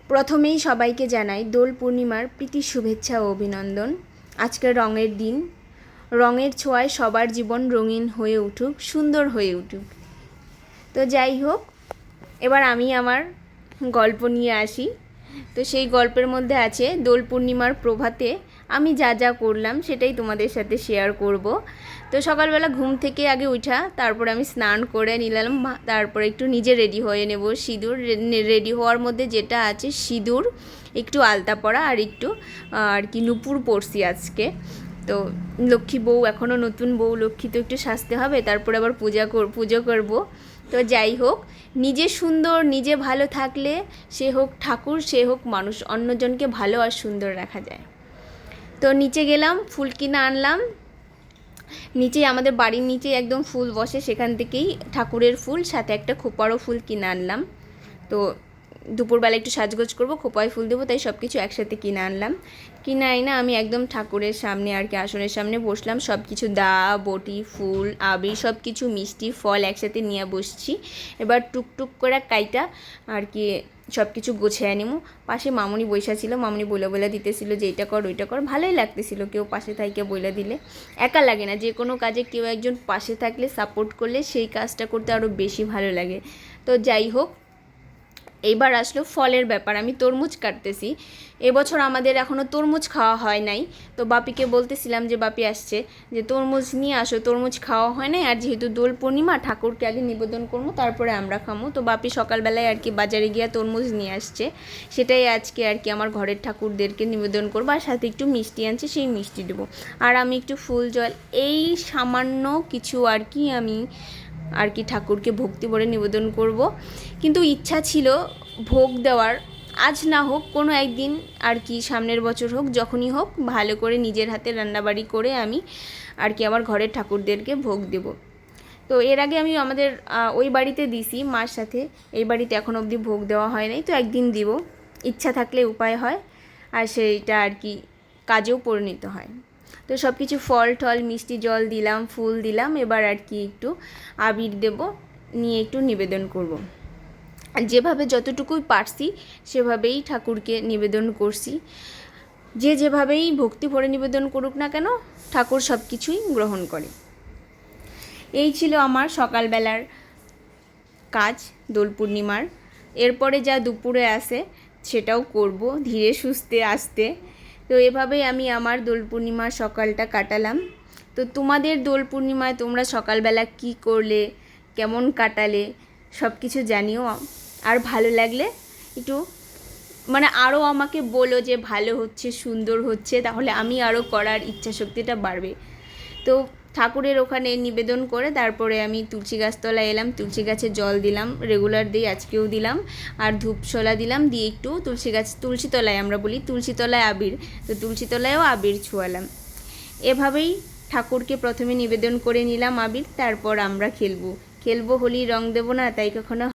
প্রথমেই সবাইকে জানাই দোল পূর্ণিমার প্রীতি শুভেচ্ছা ও অভিনন্দন। আজকে রঙের দিন, রঙের ছোঁয়ায় সবার জীবন রঙিন হয়ে উঠুক, সুন্দর হয়ে উঠুক। তো যাই হোক, এবার আমি আমার গল্প নিয়ে আসি। তো সেই গল্পের মধ্যে আছে দোল পূর্ণিমার প্রভাতে আমি যা যা করলাম সেটাই তোমাদের সাথে শেয়ার করব। তো সকালবেলা ঘুম থেকে আগে উঠা, তারপরে আমি স্নান করে নিলাম, তারপরে একটু নিজে রেডি হয়ে নেব। সিঁদুর রেডি হওয়ার মধ্যে যেটা আছে সিঁদুর, একটু আলতা পরা আর একটু আর কি নূপুর পরছি আজকে। তো লক্ষ্মী বউ, এখনও নতুন বউ, লক্ষ্মী তো একটু সাজতে হবে, তারপরে আবার পুজো করব। তো যাই হোক, নিজে সুন্দর, নিজে ভালো থাকলে সে হোক ঠাকুর, সে হোক মানুষ, অন্যজনকে ভালো আর সুন্দর রাখা যায়। তো নিচে গেলাম, ফুল কিনে আনলাম। নিচে আমাদের বাড়ির নিচে একদম ফুল বসে, সেখান থেকেই ঠাকুরের ফুল সাথে একটা খোপারও ফুল কিনে আনলাম। তো দুপুরবেলা একটু সাজগোজ করবো, খোপায় ফুল দেবো, তাই সব কিছু একসাথে কিনে আনলাম। কিনে আই না আমি একদম ঠাকুরের সামনে আর কি আসনের সামনে বসলাম। সব কিছু দা বটি, ফুল, আবির, সব কিছু মিষ্টি ফল একসাথে নিয়ে বসছি। এবার টুকটুক করে কাইটা আর কি সব কিছু গোছায় নিমু। পাশে মামুনি বইসা ছিল, মামুনি বলে দিতেছিল যে এটা কর ওইটা কর। ভালোই লাগতেছিল কেউ পাশে থাইকে বইলা দিলে। একা লাগে না, যে কোনো কাজে কেউ একজন পাশে থাকলে, সাপোর্ট করলে সেই কাজটা করতে আরও বেশি ভালো লাগে। তো যাই হোক, এইবার আসলো ফলের ব্যাপার। আমি তরমুজ কাটতেছি। এবছর আমাদের এখনও তরমুজ খাওয়া হয় নাই। তো বাপিকে বলতেছিলাম যে বাপি আসছে যে তরমুজ নিয়ে আসো, তরমুজ খাওয়া হয় নাই, আর যেহেতু দোল পূর্ণিমা ঠাকুরকে আগে নিবেদন করবো, তারপরে আমরা খামো। তো বাপি সকালবেলায় আর কি বাজারে গিয়ে তরমুজ নিয়ে আসছে, সেটাই আজকে আর কি আমার ঘরের ঠাকুরদেরকে নিবেদন করবো। আর সাথে একটু মিষ্টি আনছে, সেই মিষ্টি দেবো। আর আমি একটু ফুল জল, এই সামান্য কিছু আর কি আমি আর কি ঠাকুরকে ভক্তি ভরে নিবেদন করব। কিন্তু ইচ্ছা ছিল ভোগ দেওয়ার, আজ না হোক কোনো একদিন আর কি সামনের বছর হোক, যখনই হোক ভালো করে নিজের হাতে রান্নাবাড়ি করে আমি আর কি আমার ঘরের ঠাকুরদেরকে ভোগ দেব। তো এর আগে আমি আমাদের ওই বাড়িতে দিছি মার সাথে, এই বাড়িতে এখন অবধি ভোগ দেওয়া হয় নাই। তো একদিন দিব, ইচ্ছা থাকলে উপায় হয়, আর সেইটা আর কি কাজেও পরিণত হয়। তো সব কিছু ফল টল মিষ্টি জল দিলাম, ফুল দিলাম। এবার আর কি একটু আবির দেব, নিয়ে একটু নিবেদন করব। আর যেভাবে যতটুকুই পারছি সেভাবেই ঠাকুরকে নিবেদন করছি। যে যেভাবেই ভক্তি ভরে নিবেদন করুক না কেন, ঠাকুর সব কিছুই গ্রহণ করে। এই ছিল আমার সকালবেলার কাজ দোল পূর্ণিমার। এরপরে যা দুপুরে আসে সেটাও করব ধীরে সুস্থে আস্তে। তো এভাবেই আমি আমার দোল পূর্ণিমার সকালটা কাটালাম। তো তোমাদের দোল পূর্ণিমায় তোমরা সকালবেলা কি করলে, কেমন কাটালে, সব কিছু জানিও। আর ভালো লাগলে একটু মানে আরও আমাকে বলো যে ভালো হচ্ছে, সুন্দর হচ্ছে, তাহলে আমি আরও করার ইচ্ছা শক্তিটা বাড়বে। তো ঠাকুরের ওখানে নিবেদন করে তারপরে আমি তুলসী গাছতলায় এলাম, তুলসী গাছে জল দিলাম, রেগুলার দিই, আজকেও দিলাম। আর ধূপশলা দিলাম, দিয়ে একটু তুলসী তলায় আমরা বলি, তুলসী তলায় আবির, তো তুলসী তলায়ও আবির ছোঁয়ালাম। এভাবেই ঠাকুরকে প্রথমে নিবেদন করে নিলাম আবির, তারপর আমরা খেলবো। হোলি, রং দেবো না তাই কখনো